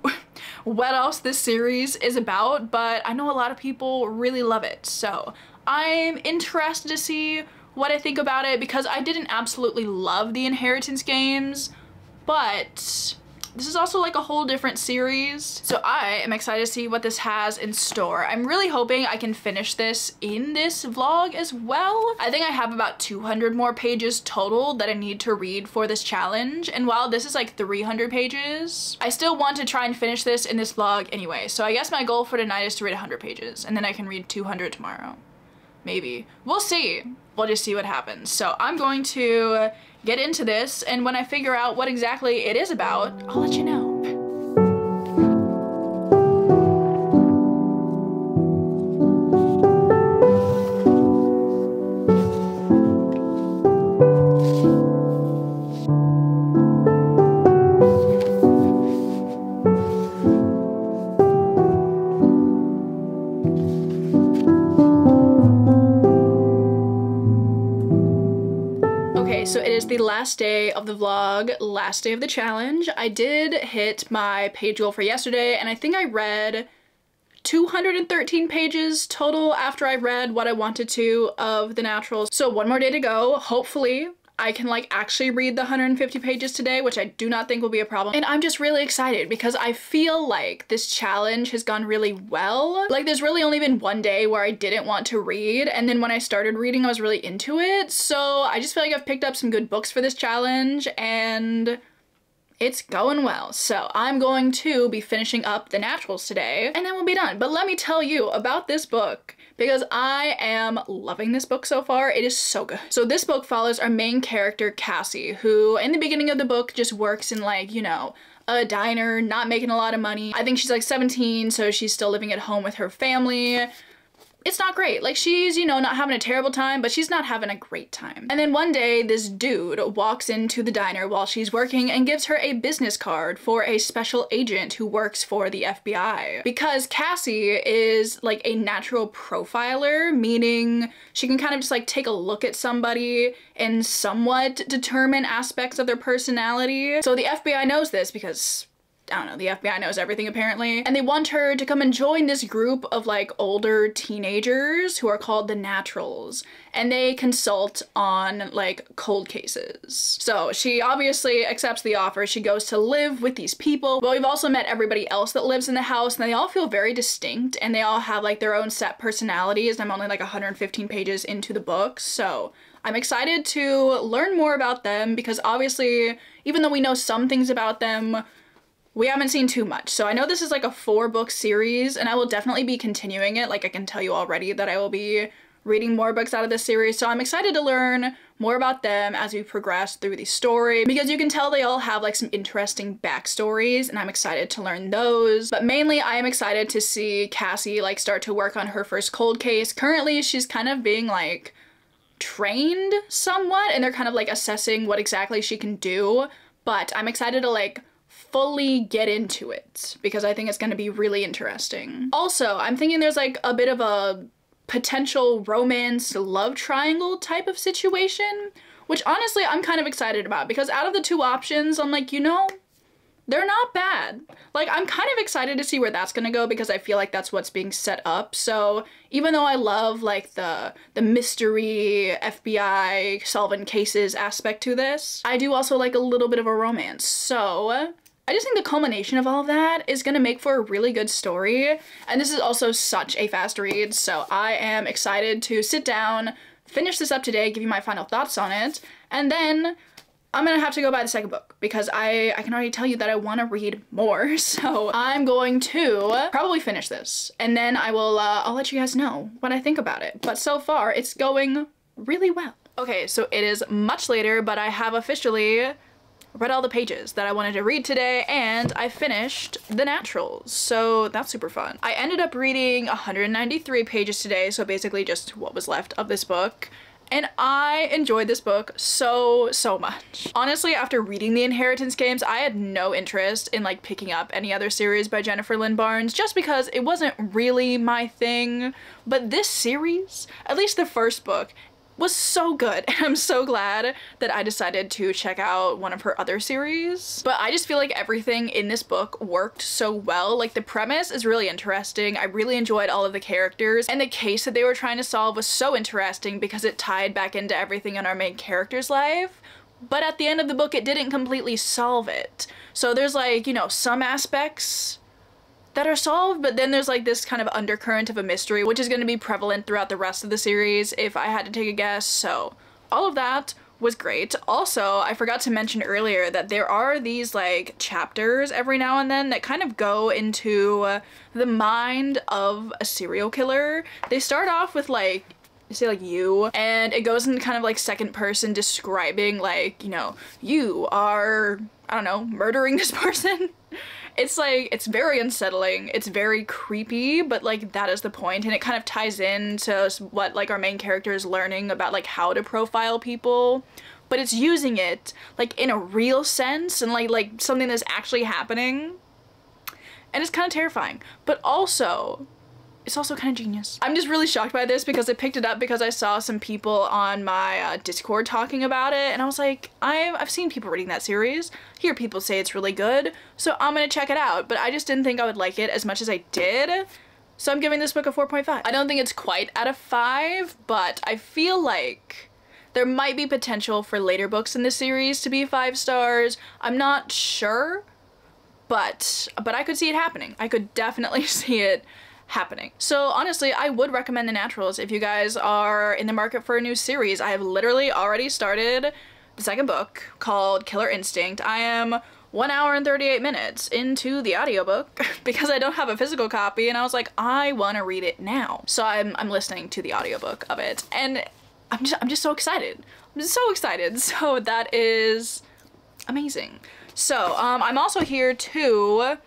what else this series is about, but I know a lot of people really love it. So I'm interested to see what I think about it, because I didn't absolutely love the Inheritance games, but this is also like a whole different series. So I am excited to see what this has in store. I'm really hoping I can finish this in this vlog as well. I think I have about 200 more pages total that I need to read for this challenge, and while this is like 300 pages, I still want to try and finish this in this vlog anyway. So I guess my goal for tonight is to read 100 pages, and then I can read 200 tomorrow. Maybe. We'll see. We'll just see what happens. So I'm going to get into this, and when I figure out what exactly it is about, I'll let you know. So it is the last day of the vlog, last day of the challenge. I did hit my page goal for yesterday, and I think I read 213 pages total after I read what I wanted to of The Naturals. So one more day to go. Hopefully I can like actually read the 150 pages today, which I do not think will be a problem. And I'm just really excited because I feel like this challenge has gone really well. Like there's really only been one day where I didn't want to read, and then when I started reading I was really into it. So I just feel like I've picked up some good books for this challenge and it's going well. So I'm going to be finishing up The Naturals today and then we'll be done. But let me tell you about this book, because I am loving this book so far. It is so good. So this book follows our main character, Cassie, who in the beginning of the book just works in like, you know, a diner, not making a lot of money. I think she's like 17, so she's still living at home with her family. It's not great. Like she's, you know, not having a terrible time, but she's not having a great time. And then one day this dude walks into the diner while she's working and gives her a business card for a special agent who works for the FBI. Because Cassie is like a natural profiler, meaning she can kind of just like take a look at somebody and somewhat determine aspects of their personality. So the FBI knows this because I don't know, the FBI knows everything apparently. And they want her to come and join this group of like older teenagers who are called the Naturals. And they consult on like cold cases. So she obviously accepts the offer. She goes to live with these people. But we've also met everybody else that lives in the house, and they all feel very distinct and they all have like their own set personalities. I'm only like 115 pages into the book. So I'm excited to learn more about them because obviously, even though we know some things about them, we haven't seen too much. So I know this is like a 4-book series and I will definitely be continuing it. Like I can tell you already that I will be reading more books out of this series. So I'm excited to learn more about them as we progress through the story because you can tell they all have like some interesting backstories and I'm excited to learn those. But mainly I am excited to see Cassie like start to work on her first cold case. Currently she's kind of being like trained somewhat and they're kind of like assessing what exactly she can do. But I'm excited to like fully get into it because I think it's going to be really interesting. Also, I'm thinking there's like a bit of a potential romance love triangle type of situation, which honestly I'm kind of excited about because out of the 2 options, I'm like, you know, they're not bad. Like, I'm kind of excited to see where that's gonna go because I feel like that's what's being set up. So even though I love like the mystery FBI solving cases aspect to this, I do also like a little bit of a romance. So I just think the culmination of all of that is gonna make for a really good story. And this is also such a fast read, so I am excited to sit down, finish this up today, give you my final thoughts on it, and then I'm gonna have to go buy the second book because I can already tell you that I want to read more. So I'm going to probably finish this and then I will I'll let you guys know what I think about it. But so far it's going really well. Okay, so it is much later, but I have officially read all the pages that I wanted to read today and I finished The Naturals, so that's super fun. I ended up reading 193 pages today, so basically just what was left of this book. And I enjoyed this book so much. Honestly, after reading the Inheritance Games, I had no interest in like picking up any other series by Jennifer Lynn Barnes just because it wasn't really my thing. But this series, at least the first book, was so good and I'm so glad that I decided to check out one of her other series. But I just feel like everything in this book worked so well. Like the premise is really interesting. I really enjoyed all of the characters and the case that they were trying to solve was so interesting because it tied back into everything in our main character's life. But at the end of the book, it didn't completely solve it. So there's like, you know, some aspects that are solved, but then there's like this kind of undercurrent of a mystery which is going to be prevalent throughout the rest of the series if I had to take a guess. So all of that was great. Also, I forgot to mention earlier that there are these like chapters every now and then that kind of go into the mind of a serial killer. They start off with like, say like you, and it goes into kind of like second person describing like, you know, you are, I don't know, murdering this person. It's like, it's very unsettling, it's very creepy, but like that is the point, and it kind of ties into what like our main character is learning about like how to profile people, but it's using it like in a real sense and like something that's actually happening, and it's kind of terrifying, but also it's also kind of genius. I'm just really shocked by this because I picked it up because I saw some people on my Discord talking about it and I was like, I've seen people reading that series, hear people say it's really good, so I'm gonna check it out, but I just didn't think I would like it as much as I did, so I'm giving this book a 4.5. I don't think it's quite at a 5, but I feel like there might be potential for later books in this series to be 5 stars. I'm not sure, but I could see it happening. I could definitely see it happening. So honestly, I would recommend The Naturals if you guys are in the market for a new series. I have literally already started the second book called Killer Instinct. I am 1 hour and 38 minutes into the audiobook because I don't have a physical copy and I was like, I want to read it now. So I'm listening to the audiobook of it and I'm just so excited. I'm just so excited. So that is amazing. So I'm also here to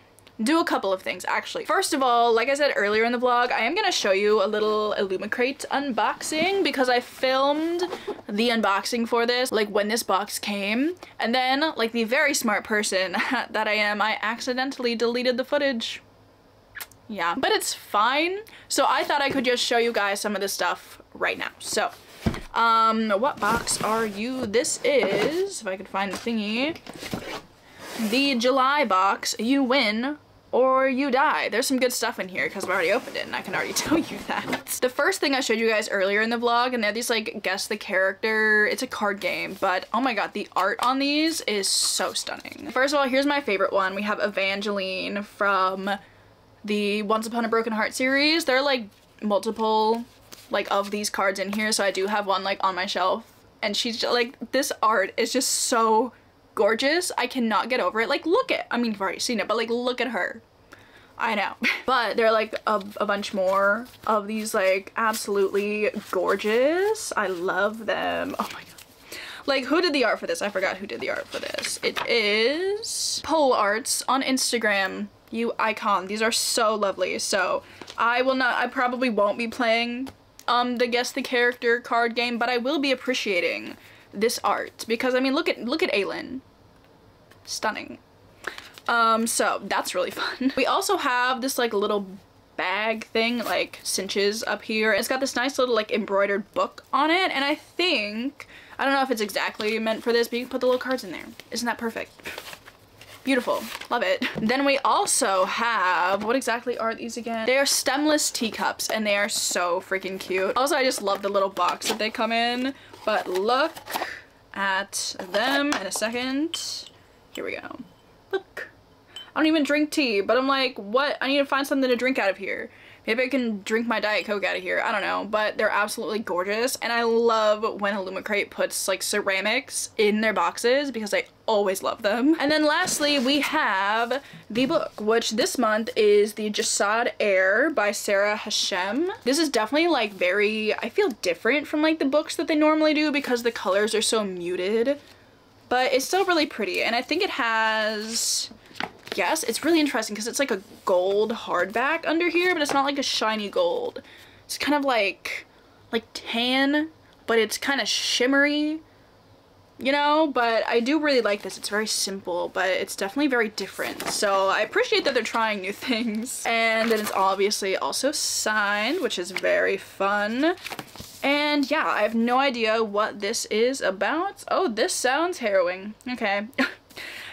do a couple of things actually. First of all, like I said earlier in the vlog, I am gonna show you a little Illumicrate unboxing because I filmed the unboxing for this like when this box came, and then like the very smart person that I am, I accidentally deleted the footage. Yeah, but it's fine. So I thought I could just show you guys some of this stuff right now. So what box are you? This is, if I could find the thingy, the July box, you win or you die. There's some good stuff in here because I've already opened it and I can already tell you that. The first thing I showed you guys earlier in the vlog, and they're these like guess the character, it's a card game, but oh my god, the art on these is so stunning. First of all, here's my favorite one. We have Evangeline from the Once Upon a Broken Heart series. There are like multiple like of these cards in here, so I do have one like on my shelf, and she's just, like, this art is just so gorgeous. I cannot get over it. Like, look at, I mean, you've already seen it, but like, look at her. I know. But there are like a bunch more of these like absolutely gorgeous. I love them. Oh my god. Like, who did the art for this? I forgot who did the art for this. It is Pole Arts on Instagram. You icon. These are so lovely. So I probably won't be playing the guess the character card game, but I will be appreciating this art because I mean, look at Aylin. Stunning. So that's really fun. We also have this like little bag thing, like cinches up here. It's got this nice little like embroidered book on it, and I think, I don't know if it's exactly meant for this, but you can put the little cards in there. Isn't that perfect? Beautiful. Love it. Then we also have, what exactly are these again? They are stemless teacups and they are so freaking cute. Also, I just love the little box that they come in, but look at them in a second. Here we go. Look. I don't even drink tea, but I'm like, what? I need to find something to drink out of here. Maybe I can drink my Diet Coke out of here. I don't know, but they're absolutely gorgeous. And I love when Illumicrate puts like ceramics in their boxes because I always love them. And then lastly, we have the book, which this month is the Jasad Air by Sarah Hashem. This is definitely like very, I feel different from like the books that they normally do because the colors are so muted, but it's still really pretty. And I think it has, yes, it's really interesting because it's like a gold hardback under here, but it's not like a shiny gold. It's kind of like tan, but it's kind of shimmery, you know? But I do really like this. It's very simple, but it's definitely very different. So I appreciate that they're trying new things. And then it's obviously also signed, which is very fun. And yeah, I have no idea what this is about. Oh, this sounds harrowing. Okay.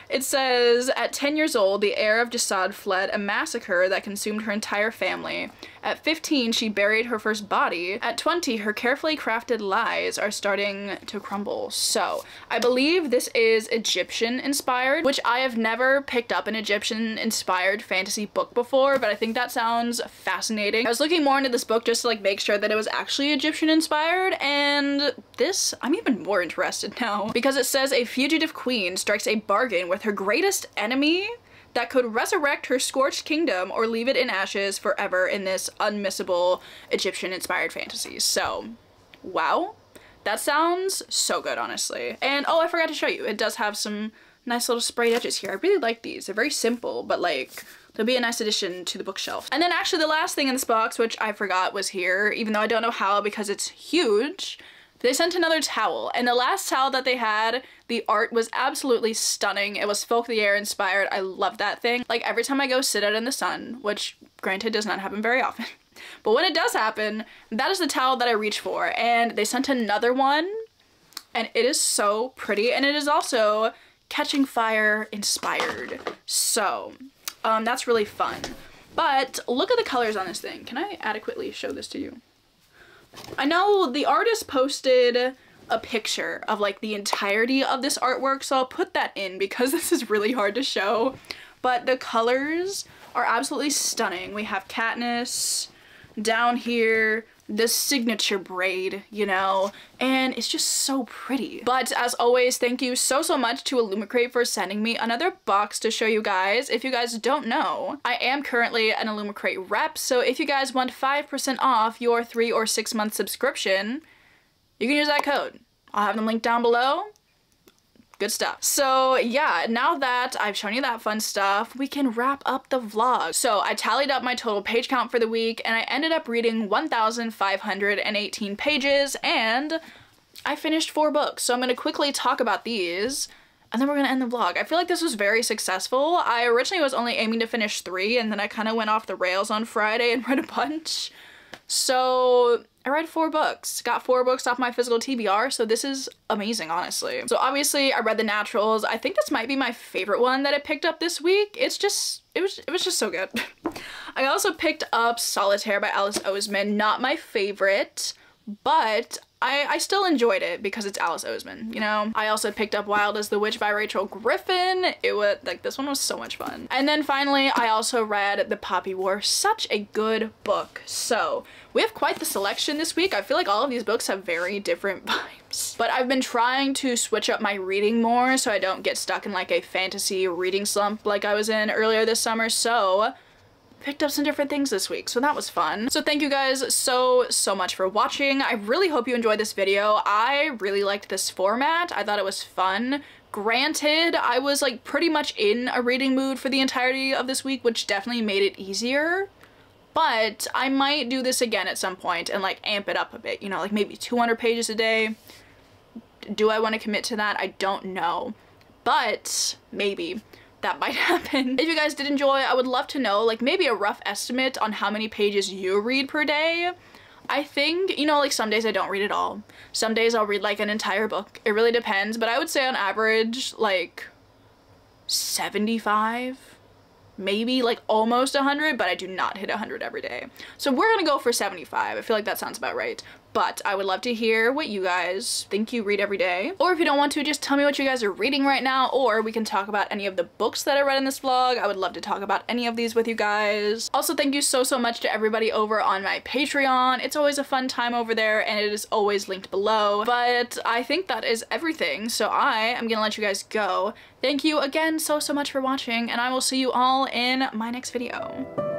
It says, at 10 years old, the heir of Jasad fled a massacre that consumed her entire family. At 15, she buried her first body. At 20, her carefully crafted lies are starting to crumble. So, I believe this is Egyptian-inspired, which I have never picked up an Egyptian-inspired fantasy book before, but I think that sounds fascinating. I was looking more into this book just to like make sure that it was actually Egyptian-inspired, and this, I'm even more interested now. Because it says a fugitive queen strikes a bargain with her greatest enemy that could resurrect her scorched kingdom or leave it in ashes forever in this unmissable Egyptian-inspired fantasy. So, wow. That sounds so good, honestly. And, oh, I forgot to show you. It does have some nice little sprayed edges here. I really like these. They're very simple, but, like, they'll be a nice addition to the bookshelf. And then, actually, the last thing in this box, which I forgot was here, even though I don't know how because it's huge, they sent another towel, and the last towel that they had, the art was absolutely stunning. It was Folk the Air inspired. I love that thing. Like, every time I go sit out in the sun, which granted does not happen very often, but when it does happen, that is the towel that I reach for. And they sent another one, and it is so pretty, and it is also Catching Fire inspired. So, that's really fun. But look at the colors on this thing. Can I adequately show this to you? I know the artist posted a picture of like the entirety of this artwork, so I'll put that in because this is really hard to show. But the colors are absolutely stunning. We have Katniss down here, the signature braid, you know, and it's just so pretty. But as always, thank you so much to Illumicrate for sending me another box to show you guys. If you guys don't know, I am currently an Illumicrate rep, so if you guys want 5% off your 3 or 6 month subscription, you can use that code. I'll have them linked down below. Good stuff. So yeah, now that I've shown you that fun stuff, we can wrap up the vlog. So I tallied up my total page count for the week and I ended up reading 1,518 pages and I finished 4 books. So I'm going to quickly talk about these and then we're going to end the vlog. I feel like this was very successful. I originally was only aiming to finish 3 and then I kind of went off the rails on Friday and read a bunch. So I read 4 books, got 4 books off my physical TBR, so this is amazing, honestly. So obviously I read The Naturals. I think this might be my favorite one that I picked up this week. It was just so good. I also picked up Solitaire by Alice Oseman, not my favorite, but I still enjoyed it because it's Alice Oseman, you know? I also picked up Wild as the Witch by Rachel Griffin. It was, like, this one was so much fun. And then finally, I also read The Poppy War, such a good book. So, we have quite the selection this week. I feel like all of these books have very different vibes. But I've been trying to switch up my reading more so I don't get stuck in like a fantasy reading slump like I was in earlier this summer, so picked up some different things this week, so that was fun. So thank you guys so much for watching. I really hope you enjoyed this video. I really liked this format. I thought it was fun. Granted, I was like pretty much in a reading mood for the entirety of this week, which definitely made it easier. But I might do this again at some point and like amp it up a bit, you know, like maybe 200 pages a day. Do I want to commit to that? I don't know, but maybe that might happen. If you guys did enjoy, I would love to know like maybe a rough estimate on how many pages you read per day. I think, you know, like some days I don't read at all. Some days I'll read like an entire book. It really depends, but I would say on average like 75, maybe like almost 100, but I do not hit 100 every day. So we're gonna go for 75. I feel like that sounds about right. But I would love to hear what you guys think you read every day. Or if you don't want to, just tell me what you guys are reading right now, or we can talk about any of the books that I read in this vlog. I would love to talk about any of these with you guys. Also, thank you so much to everybody over on my Patreon. It's always a fun time over there, and it is always linked below. But I think that is everything, so I am gonna let you guys go. Thank you again so much for watching, and I will see you all in my next video.